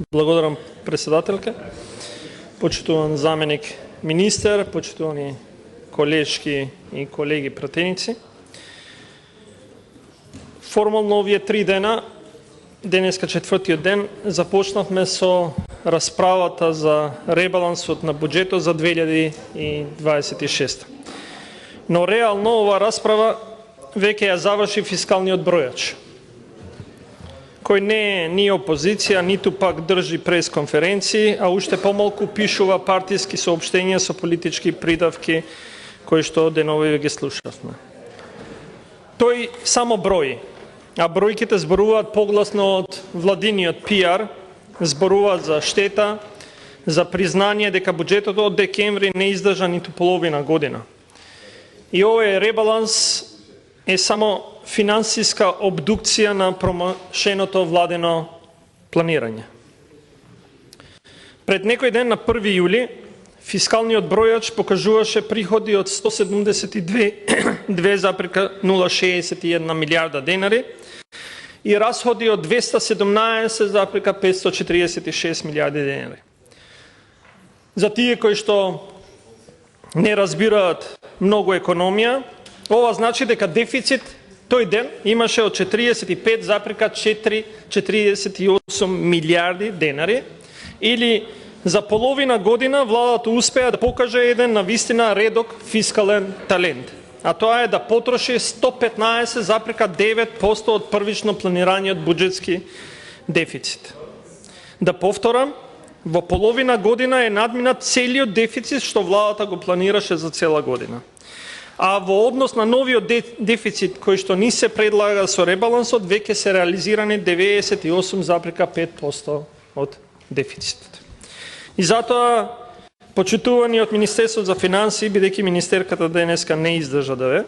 Благодарам, председателка. Почитуван заменик министер, почитувани колешки и колеги пратеници. Формално овие 3 дена, денеска четвртиот ден, започнавме со расправата за ребалансот на буџетот за 2026. Но реално ова расправа веќе ја заврши фискалниот бројач, кој не е ни опозиција, ниту пак држи пресконференции, а уште помалку пишува партиски соопштенија со политички придавки, кои што денови ги слушавме. Тој само брои, а бројките зборуваат погласно од владиниот пиар, зборуваат за штета, за признание дека буџетот од декември не издржа ниту половина година. И овој ребаланс е само финансиска обдукција на промашеното владено планирање. Пред некој ден на 1 јули фискалниот бројач покажуваше приходи од 172,061 милиарда денари и расходи од 217,546 милиарди денари. За тие кои што не разбираат многу економија, ова значи дека дефицит тој ден имаше од 45,448 милиарди денари, или за половина година владата успеа да покаже еден навистина редок фискален талент, а тоа е да потроши 115,9% од првично планираниот буџетски дефицит. Да повторам, во половина година е надминат целиот дефицит што владата го планираше за цела година. А во однос на новиот дефицит кој што ни се предлага со ребалансот, веќе се реализирани 98,5% од дефицитот. И затоа, почитувани од Министерството за финансии, бидејќи министерката денеска не издржа да ве,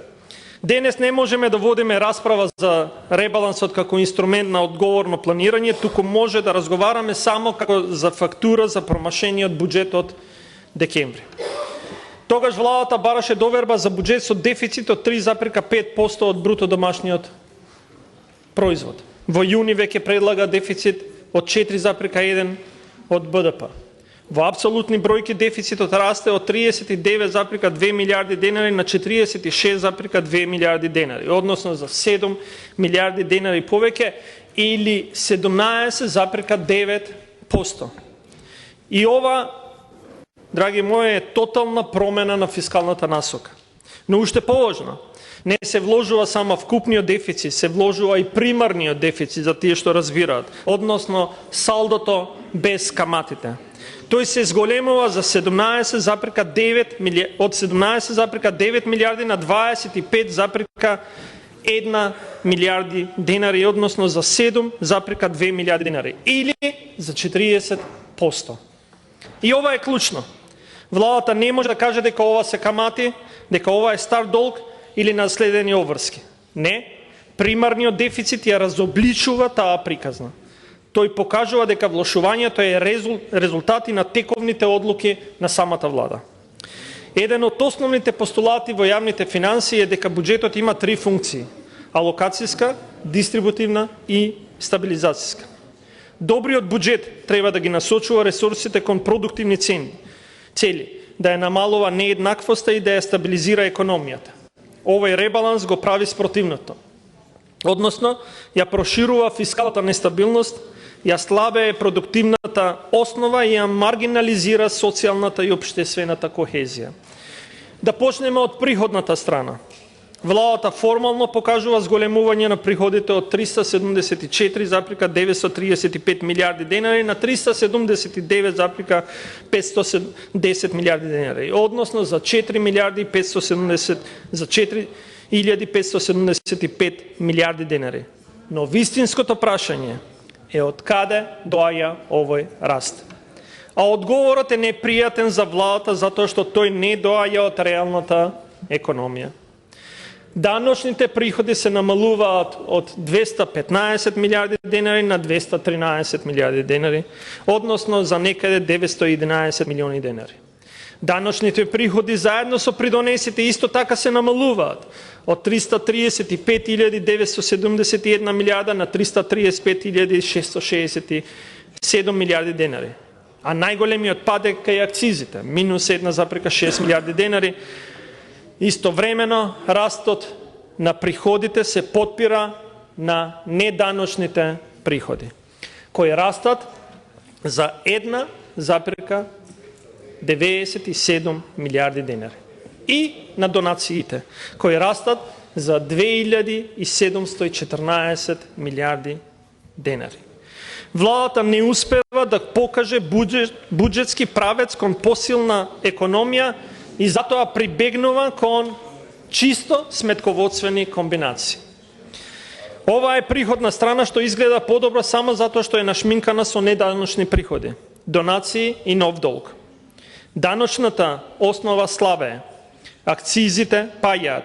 денес не можеме да водиме расправа за ребалансот како инструмент на одговорно планирање, туку може да разговараме само како за фактура за промашениот буџет од декември. Тогаш владата бараше доверба за буџет со дефицит од 3,5% од бруто домашниот производ. Во јуни веќе предлага дефицит од 4,1% од БДП. Во апсолутни бројки дефицитот расте од 39,2 милиарди денари на 46,2 милиарди денари, односно за 7 милиарди денари повеќе или 17,9%. И ова, драги мои, е тотална промена на фискалната насока. Но уште поважно, не се вложува само вкупниот дефицит, се вложува и примарниот дефицит за тие што разбираат, односно салдото без каматите. Тој се зголемува за 17,9 милиарди на 25,1 милиарди денари, односно за 7,2 милиарди денари, или за 40%. И ова е клучно. Владата не може да каже дека ова се камати, дека ова е стар долг или наследени обврски. Не, примарниот дефицит ја разобличува таа приказна. Тој покажува дека влошувањето е резултати на тековните одлуки на самата влада. Еден од основните постулати во јавните финансии е дека буџетот има 3 функции: алокацијска, дистрибутивна и стабилизацијска. Добриот буџет треба да ги насочува ресурсите кон продуктивни цели, да ја намалува нееднаквоста и да ја стабилизира економијата. Овој ребаланс го прави спротивното. Односно, ја проширува фискалната нестабилност, ја слабее продуктивната основа и ја маргинализира социјалната и општествената кохезија. Да почнеме од приходната страна. Владата формално покажува зголемување на приходите од 374,935 милиарди денари на 379,510 милиарди денари, односно за 4,575 милиарди денари. Но вистинското прашање е од каде доаѓа овој раст. А одговорот е непријатен за владата затоа што тој не доаѓа од реалната економија. Даночните приходи се намалуваат од 215 милиарди денари на 213 милиарди денари, односно за некаде 911 милиони денари. Даночните приходи заедно со придонесите исто така се намалуваат од 335.971 милиарда на 335.667 милиарди денари. А најголемиот падек кај акцизите, минус 1,6 милиарди денари. Истовремено, растот на приходите се потпира на неданочните приходи, кои растат за 1,97 милиарди денари. И на донациите, кои растат за 2.714 милиарди денари. Владата не успева да покаже буџетски правец кон посилна економија и затоа прибегнува кон чисто сметководствени комбинации. Ова е приходна страна што изгледа подобро само затоа што е нашминкана со неданочни приходи, донации и нов долг. Даночната основа слабее, акцизите паѓаат,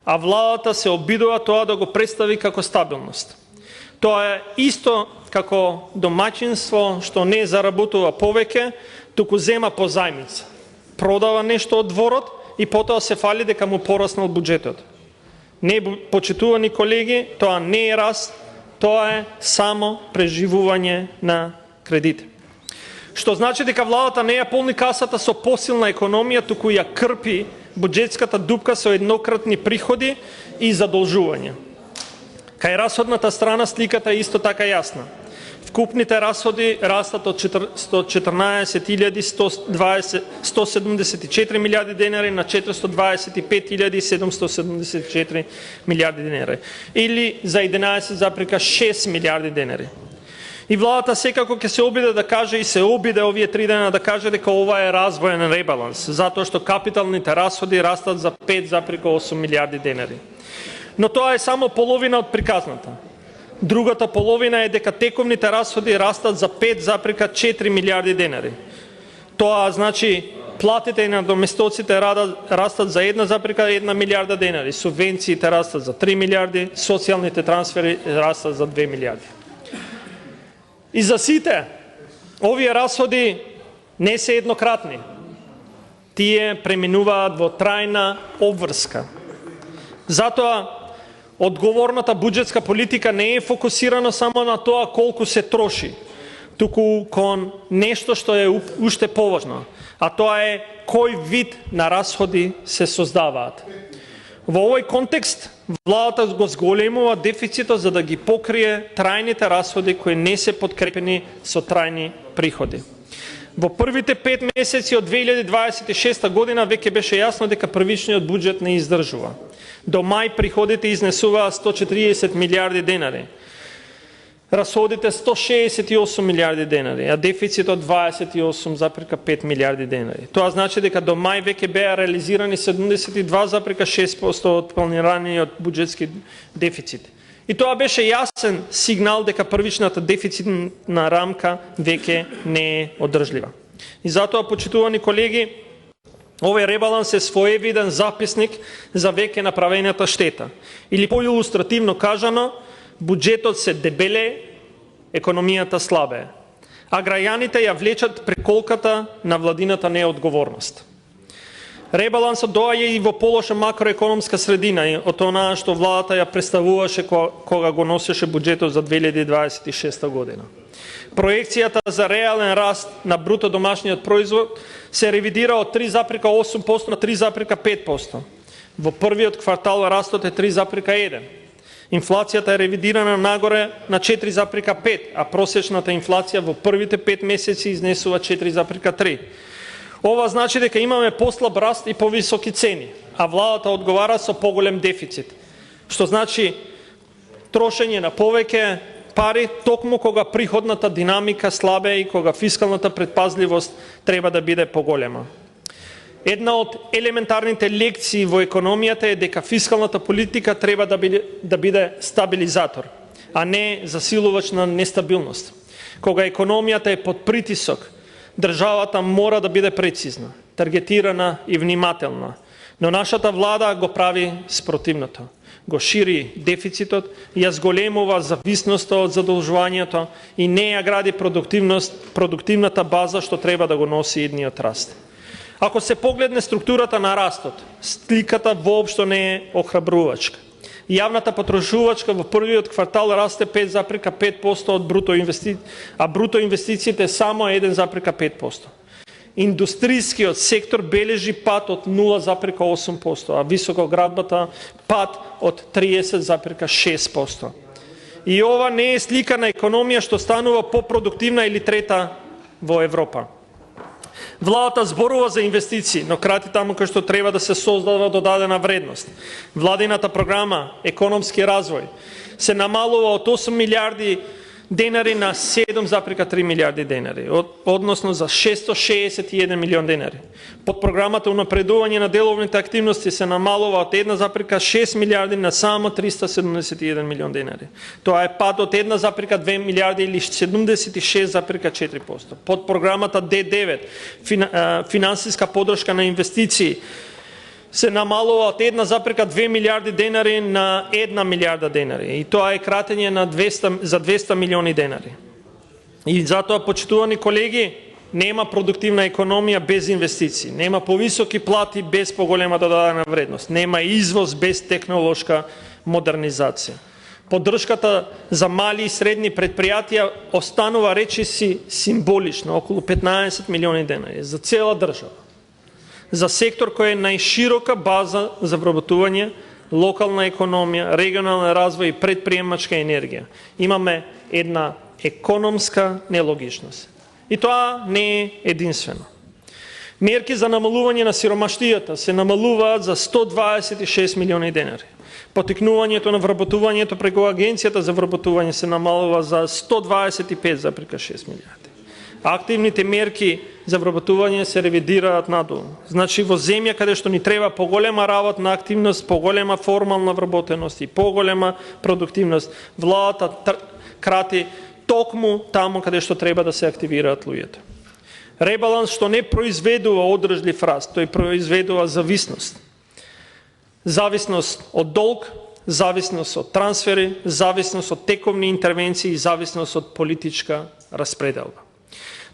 а владата се обидува тоа да го представи како стабилност. Тоа е исто како домаќинство што не заработува повеќе, туку зема по зајмица. Продава нешто од дворот и потоа се фали дека му пораснал буџетот. Не, почитувани колеги, тоа не е раст, тоа е само преживување на кредит. Што значи дека владата не ја полни касата со посилна економија, туку ја крпи буџетската дупка со еднократни приходи и задолжување. Кај расходната страна сликата е исто така јасна. Вкупните расходи растат од 114.174 милиарди денари на 425.774 милиарди денари, или за 11,6 милиарди денари. И владата секако ќе се обиде да каже и се обиде овие 3 дена да каже дека ова е развоен ребаланс, затоа што капиталните расходи растат за 5,8 милиарди денари. Но тоа е само половина од приказната. Другата половина е дека тековните расходи растат за 5,4 милиарди денари. Тоа значи платите и надоместоците растат за 1,1 милиарда денари, субвенциите растат за 3 милиарди, социјалните трансфери растат за 2 милиарди. И за сите, овие расходи не се еднократни. Тие преминуваат во трајна обврска. Затоа, одговорната буџетска политика не е фокусирана само на тоа колку се троши, туку кон нешто што е уште поважно, а тоа е кој вид на расходи се создаваат. Во овој контекст, владата го зголемува дефицитот за да ги покрие трајните расходи кои не се подкрепени со трајни приходи. Во првите 5 месеци од 2026 година веќе беше јасно дека првичниот буџет не издржува. До мај приходите изнесуваа 140 милиарди денари, расходите 168 милиарди денари, а дефицитот 28,5 милиарди денари. Тоа значи дека до мај веќе беа реализирани 72,6% од планираниот буџетски дефицит. И тоа беше јасен сигнал дека првичната дефицитна рамка веќе не е одржлива. И затоа, почитувани колеги, овој ребаланс е своевиден записник за веќе направената штета. Или поилустративно кажано, буџетот се дебеле, економијата слабе, а граѓаните ја влечат преколката на владината неодговорност. Ребалансот доаѓа и во полоша макроекономска средина од онаа што владата ја представуваше кога го носеше буџетот за 2026 година. Проекцијата за реален раст на бруто домашниот производ се ревидира од 3,8% на 3,5%. Во првиот квартал растот е 3,1%. Инфлацијата е ревидирана нагоре на 4,5%, а просечната инфлација во првите 5 месеци изнесува 4,3%. Ова значи дека имаме послаб раст и повисоки цени, а владата одговара со поголем дефицит, што значи трошење на повеќе пари токму кога приходната динамика слабе и кога фискалната предпазливост треба да биде поголема. Една од елементарните лекции во економијата е дека фискалната политика треба да биде стабилизатор, а не засилувач на нестабилност. Кога економијата е под притисок, државата мора да биде прецизна, таргетирана и внимателна. Но нашата влада го прави спротивното. Го шири дефицитот, ја зголемува зависноста од задолжувањето и не ја гради продуктивната база што треба да го носи идниот раст. Ако се погледне структурата на растот, сликата воопшто не е охрабрувачка. Јавната потрошувачка во првиот квартал расте 5,5% од бруто инвестиции, а бруто инвестициите само 1,5%. Индустријскиот сектор бележи пад од 0,8%, а високоградбата пад од 30,6%. И ова не е слика на економија што станува попродуктивна или трета во Европа. Владата зборува за инвестиции, но крати таму кај што треба да се создава додадена вредност. Владината програма Економски развој се намалува од 8 милиарди денари на 7,3 милиарди денари, односно за 661 милион денари. Под програмата Унапредување на деловните активности се намалува од 1,6 милиарди на само 371 милион денари. Тоа е пад од 1,2 милиарди или 76,4%. Под програмата Д9 финансиска подршка на инвестиции се намалува од 1,2 милиарди денари на 1 милиарда денари. И тоа е кратење на 200 милиони денари. И затоа, почитувани колеги, нема продуктивна економија без инвестиции, нема повисоки плати без поголема додадена вредност, нема извоз без технолошка модернизација. Поддршката за мали и средни предпријатија останува речиси символично, околу 15 милиони денари за цела држава. За сектор кој е најширока база за вработување, локална економија, регионален развој и предприемачка енергија. Имаме една економска нелогичност. И тоа не е единствено. Мерки за намалување на сиромаштијата се намалуваат за 126 милиони денари. Потикнувањето на вработувањето преку Агенцијата за вработување се намалува за 125,6 милиарди. Активните мерки за вработување се ревидираат надолу. Значи, во земја каде што ни треба поголема работна активност, поголема формална вработеност и поголема продуктивност, владата крати токму таму каде што треба да се активираат луѓето. Ребаланс што не произведува одржлив раст, тој произведува зависност. Зависност од долг, зависност од трансфери, зависност од тековни интервенции и зависност од политичка распределба.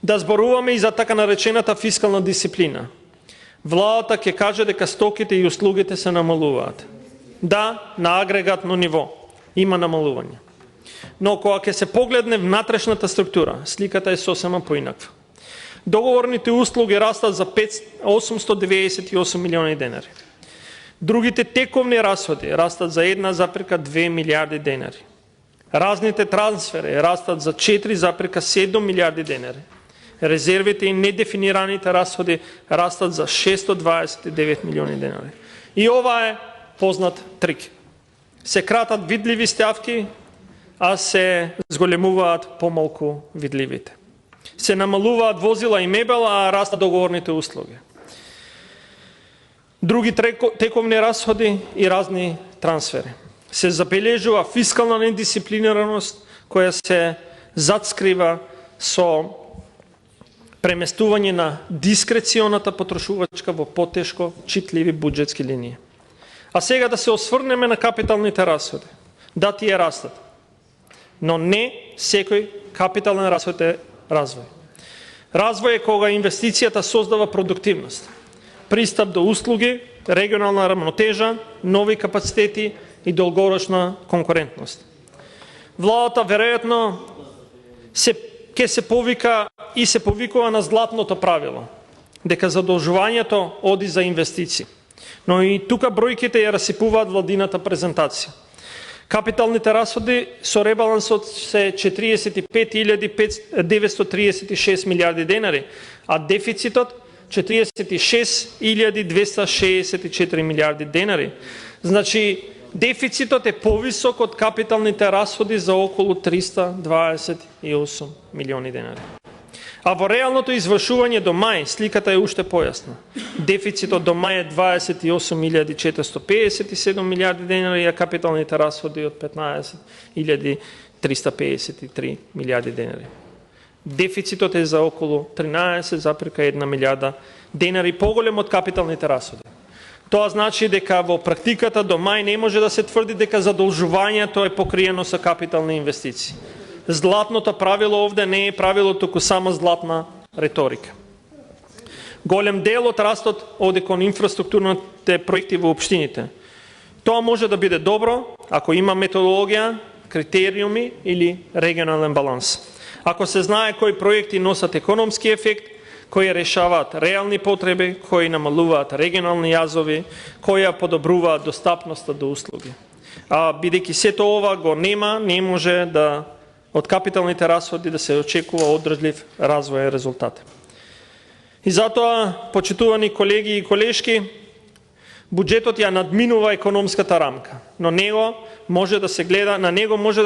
Да зборуваме и за така наречената фискална дисциплина. Владата ќе каже дека стоките и услугите се намалуваат. Да, на агрегатно ниво има намалување. Но кога ќе се погледне внатрешната структура, сликата е сосема поинаква. Договорните услуги растат за 898 милиони денари. Другите тековни расходи растат за 1,2 милиарди денари. Разните трансфери растат за 4,7 милиарди денари. Резервите и недефинираните расходи растат за 629 милиони денари. И ова е познат трик. Се кратат видливи ставки, а се зголемуваат помалку видливите. Се намалуваат возила и мебела, а растат договорните услуги. Други тековни расходи и разни трансфери. Се забележува фискална недисциплинираност која се затскрива со преместување на дискреционата потрошувачка во потешко читливи буџетски линии. А сега да се осврнеме на капиталните расходи. Да, тие растат. Но не секој капитален расход е развој. Развој е кога инвестицијата создава продуктивност, пристап до услуги, регионална рамнотежа, нови капацитети и долгорочна конкурентност. Владата веројатно ќе се повика и се повикува на златното правило, дека задолжувањето оди за инвестиции. Но и тука бројките ја расипуваат владината презентација. Капиталните расходи со ребалансот се 45.936 милиарди денари, а дефицитот 46.264 милиарди денари. Значи, дефицитот е повисок од капиталните расходи за околу 328 милиони денари. А во реалното извршување до мај сликата е уште појасна. Дефицитот до мај е 28.457 милиарди денари, а капиталните расходи од 15.353 милиарди денари. Дефицитот е за околу 13,1 милиарда денари поголем од капиталните расходи. Тоа значи дека во практиката до мај не може да се тврди дека задолжувањето е покриено со капитални инвестиции. Златното правило овде не е правило, туку само златна реторика. Голем дел од растот оди кон инфраструктурните проекти во општините. Тоа може да биде добро ако има методологија, критериуми или регионален баланс. Ако се знае кои проекти носат економски ефект, кои решаваат реални потреби, кои намалуваат регионални јазови, кои ја подобруваат достапноста до услуги. А бидејќи сето ова го нема, не може да од капиталните расходи да се очекува одржлив развој резултат. И затоа, почитувани колеги и колешки, буџетот ја надминува економската рамка, но на него може да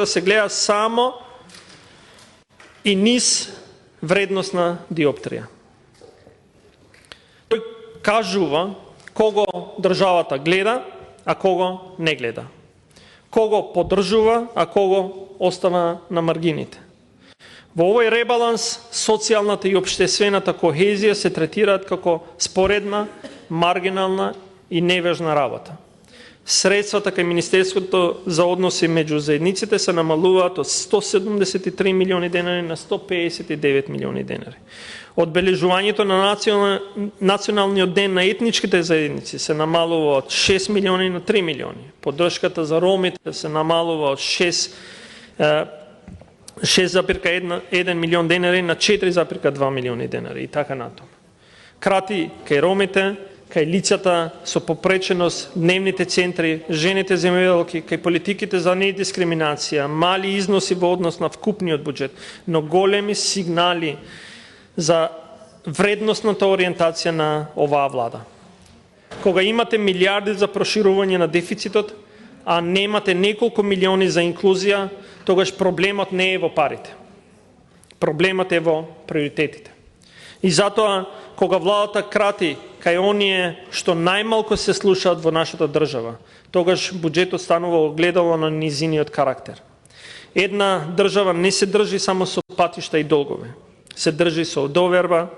се гледа само и низ вредносна диоптрија. Тој кажува кого државата гледа, а кого не гледа. Кого поддржува, а кого остава на маргините. Во овој ребаланс, социјалната и општествената кохезија се третираат како споредна, маргинална и неважна работа. Средствата кај Министерството за односи меѓу заедниците се намалуваат од 173 милиони денари на 159 милиони денари. Одбележувањето на националниот ден на етничките заедници се намалува од 6 милиони на 3 милиони. Поддршката за ромите се намалува од 6,1 милион денари на 4,2 милиони денари и така натаму. Крати кај ромите, кај лицата со попреченост, дневните центри, жените земјоделки, кај политиките за недискриминација, мали износи во однос на вкупниот буџет, но големи сигнали за вредносната ориентација на оваа влада. Кога имате милиарди за проширување на дефицитот, а немате неколку милиони за инклузија, тогаш проблемот не е во парите. Проблемот е во приоритетите. И затоа, кога владата крати кај оние што најмалку се слушаат во нашата држава, тогаш буџетот станува огледало на низиниот карактер. Една држава не се држи само со патишта и долгови. Се држи со доверба,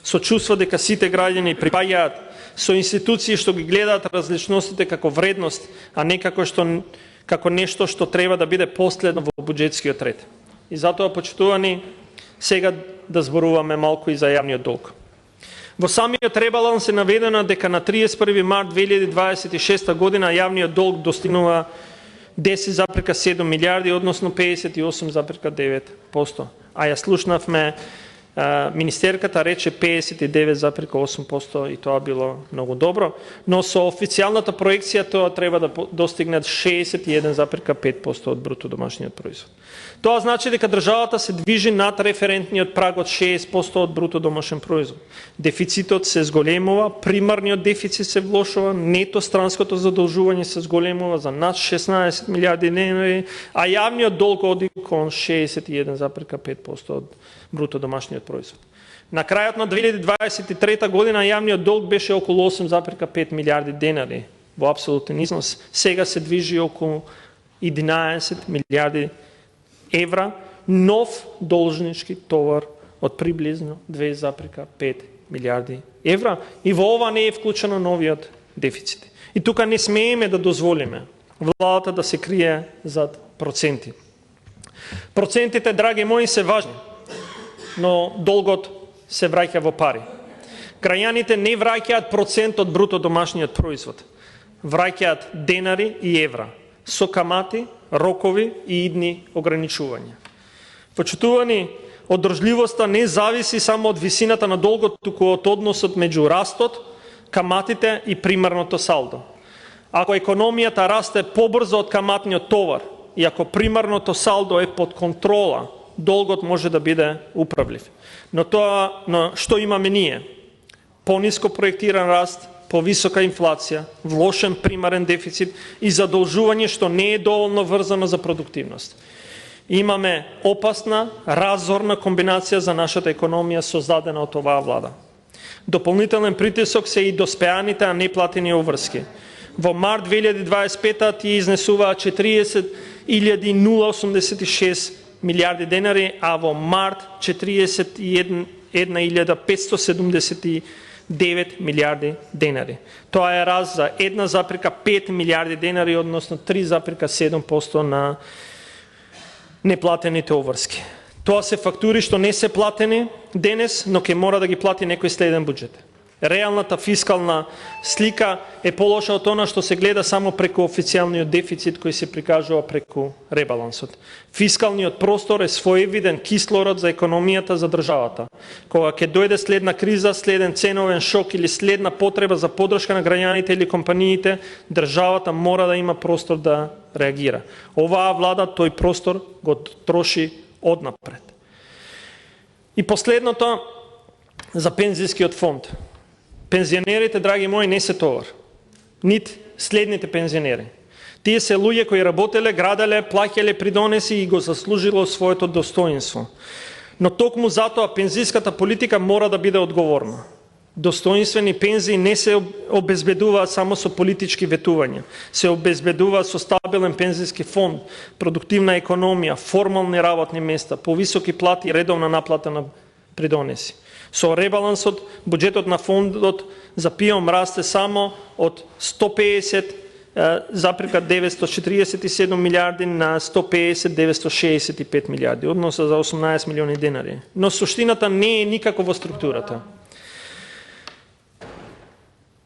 со чувство дека сите граѓани припаѓаат, со институции што ги гледаат различностите како вредност, а не како нешто што треба да биде последно во буџетскиот ред. И затоа, почитувани, сега да зборуваме малку и за јавниот долг. Во самиот ребаланс е наведено дека на 31 март 2026 година јавниот долг достигнува 10,7 милиарди, односно 58,9%. А ја слушнавме, министерката рече 59,8% и тоа било многу добро, но со официјалната проекција тоа треба да достигне 61,5% од бруто домашниот производ. Тоа значи дека државата се движи над референтниот праг од 6% од бруто домашен производ. Дефицитот се зголемува, примарниот дефицит се влошува, нето странското задолжување се зголемува за над 16 милиарди денари, а јавниот долг оди кон 61,5% од бруто домашниот производ. На крајот на 2023 година јавниот долг беше околу 8,5 милиарди денари во апсолутен износ. Сега се движи околу 11 милиарди евра, нов должнички товар од приблизно 2,5 милиарди евра. И во ова не е вклучено новиот дефицит. И тука не смееме да дозволиме владата да се крие зад проценти. Процентите, драги мои, се важни, но долгот се враќа во пари. Граѓаните не враќаат процент од бруто домашниот производ. Враќаат денари и евра, со камати, рокови и идни ограничувања. Почитувани, одржливоста не зависи само од висината на долгот, туку од односот меѓу растот, каматите и примарното салдо. Ако економијата расте побрзо од каматниот товар и ако примарното салдо е под контрола, долгот може да биде управлив. Но што имаме ние? Пониско проектиран раст, повисока инфлација, влошен примарен дефицит и задолжување што не е доволно врзано за продуктивност. Имаме опасна, разорна комбинација за нашата економија создадена од оваа влада. Дополнителен притисок се и доспеаните, а неплатени обврски. Во март 2025 ти изнесуваат 40.086 милиарди денари, а во март 41.579 милиарди денари. Тоа е раст за 1,5 милиарди денари, односно 3,7% на неплатените обврски. Тоа се фактури што не се платени денес, но ќе мора да ги плати некој следен буџет. Реалната фискална слика е полоша од она што се гледа само преку официјалниот дефицит кој се прикажува преку ребалансот. Фискалниот простор е своевиден кислород за економијата за државата. Кога ќе дојде следна криза, следен ценовен шок или следна потреба за поддршка на граѓаните или компаниите, државата мора да има простор да реагира. Оваа влада тој простор го троши однапред. И последното за пензискиот фонд. Пензионерите, драги мои, не се товар. Нит следните пензионери. Тие се луѓе кои работеле, граделе, плаќале придонеси и го заслужило своето достоинство. Но токму затоа пензиската политика мора да биде одговорна. Достоинствени пензии не се обезбедуваат само со политички ветувања. Се обезбедуваат со стабилен пензиски фонд, продуктивна економија, формални работни места, повисоки плати и редовна наплата на придонеси. Со ребалансот, буџетот на фондот за ПИОМ расте само од 150,947 милиарди на 150,965 милиарди, односно за 18 милиони денари. Но суштината не е никако во структурата.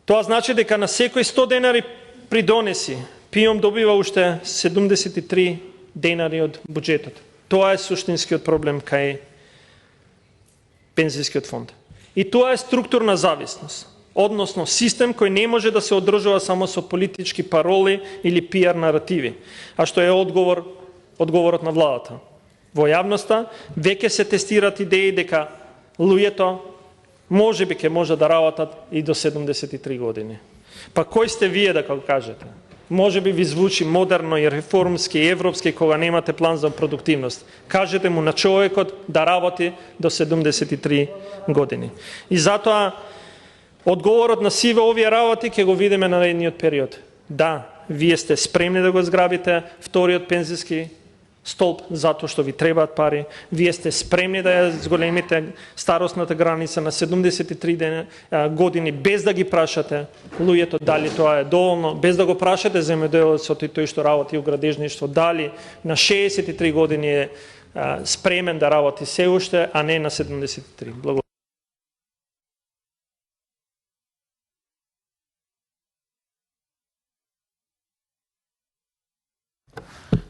Тоа значи дека на секој 100 денари придонеси, ПИОМ добива уште 73 денари од буџетот. Тоа е суштинскиот проблем кај пензискиот фонд. И тоа е структурна зависност, односно систем кој не може да се одржува само со политички пароли или пиар наративи, а што е одговорот на владата. Во јавноста веќе се тестираат идеи дека луѓето можеби ќе може да работат и до 73 години. Па кој сте вие да кажете? Може би ви звучи модерно и реформски и европски кога немате план за продуктивност. Кажете му на човекот да работи до 73 години. И затоа одговорот на сиве овие работи ќе го видиме на наредниот период. Да, вие сте спремни да го зграбите вториот пензиски столб затоа што ви требаат пари. Вие сте спремни да ја зголемите старосната граница на 73 години без да ги прашате луѓето дали тоа е доволно, без да го прашате земјоделецот и тој што работи во градежништво дали на 63 години е спремен да работи се уште, а не на 73. Благодарам.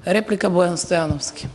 Реплика Бојан Стојановски.